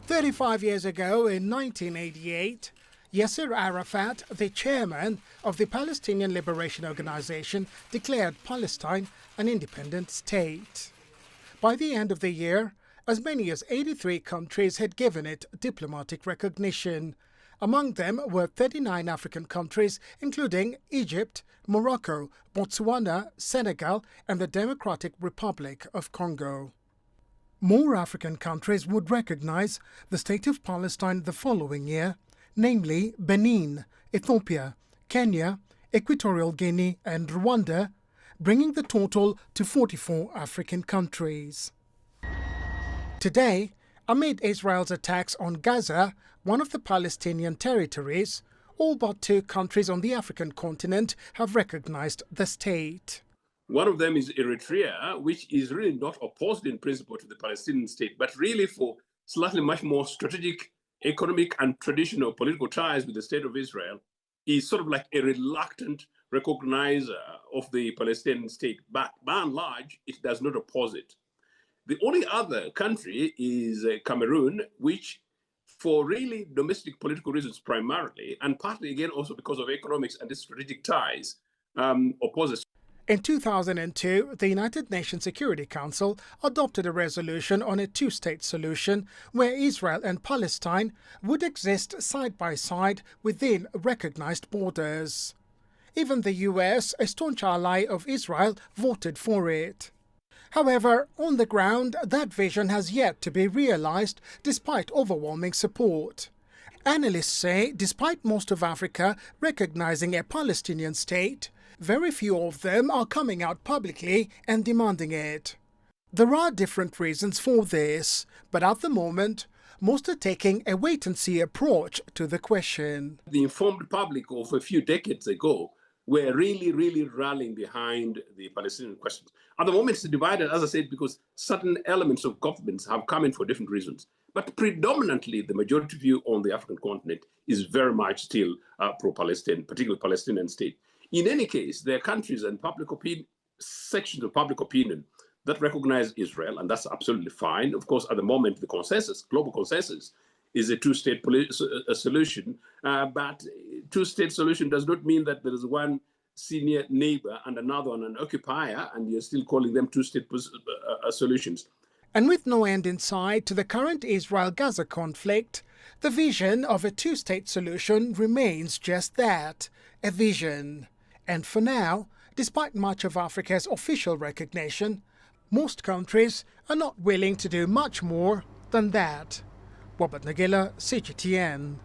35 years ago, in 1988, Yasser Arafat, the chairman of the Palestinian Liberation Organization, declared Palestine an independent state. By the end of the year, as many as 83 countries had given it diplomatic recognition. Among them were 39 African countries, including Egypt, Morocco, Botswana, Senegal, and the Democratic Republic of Congo. More African countries would recognize the State of Palestine the following year, namely Benin, Ethiopia, Kenya, Equatorial Guinea, and Rwanda, bringing the total to 44 African countries. Today, amid Israel's attacks on Gaza, one of the Palestinian territories, all but 2 countries on the African continent have recognized the state. One of them is Eritrea, which is really not opposed in principle to the Palestinian state, but really for slightly much more strategic, economic, and traditional political ties with the state of Israel, is sort of like a reluctant recognizer of the Palestinian state. But by and large, it does not oppose it. The only other country is Cameroon, which for really domestic political reasons primarily, and partly again also because of economics and strategic ties, opposes. In 2002, the United Nations Security Council adopted a resolution on a 2-state solution where Israel and Palestine would exist side by side within recognized borders. Even the US, a staunch ally of Israel, voted for it. However, on the ground, that vision has yet to be realized despite overwhelming support. Analysts say despite most of Africa recognizing a Palestinian state, very few of them are coming out publicly and demanding it. There are different reasons for this, but at the moment, most are taking a wait-and-see approach to the question. The informed public of a few decades ago were really rallying behind the Palestinian question. At the moment, it's divided, as I said, because certain elements of governments have come in for different reasons. But predominantly, the majority view on the African continent is very much still pro-Palestinian, particularly Palestinian state. In any case, there are countries and sections of public opinion that recognize Israel, and that's absolutely fine. Of course, at the moment, the consensus, global consensus, is a 2-state solution. But 2-state solution does not mean that there is one senior neighbor and another one an occupier, and you're still calling them 2-state solutions. And with no end in sight to the current Israel-Gaza conflict, the vision of a 2-state solution remains just that, a vision. And for now, despite much of Africa's official recognition, most countries are not willing to do much more than that. Robert Nagila, CGTN.